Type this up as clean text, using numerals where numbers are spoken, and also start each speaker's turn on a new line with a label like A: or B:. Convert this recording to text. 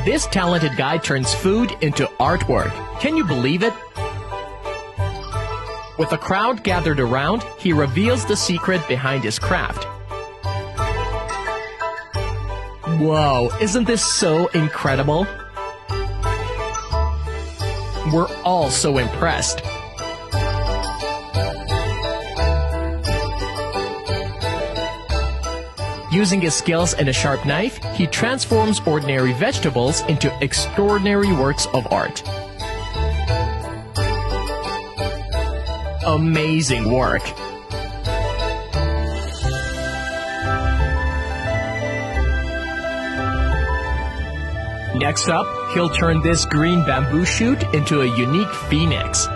A: This talented guy turns food into artwork. Can you believe it? With a crowd gathered around, he reveals the secret behind his craft. Whoa, isn't this so incredible? We're all so impressed. Using his skills and a sharp knife, he transforms ordinary vegetables into extraordinary works of art. Amazing work! Next up, he'll turn this green bamboo shoot into a unique phoenix.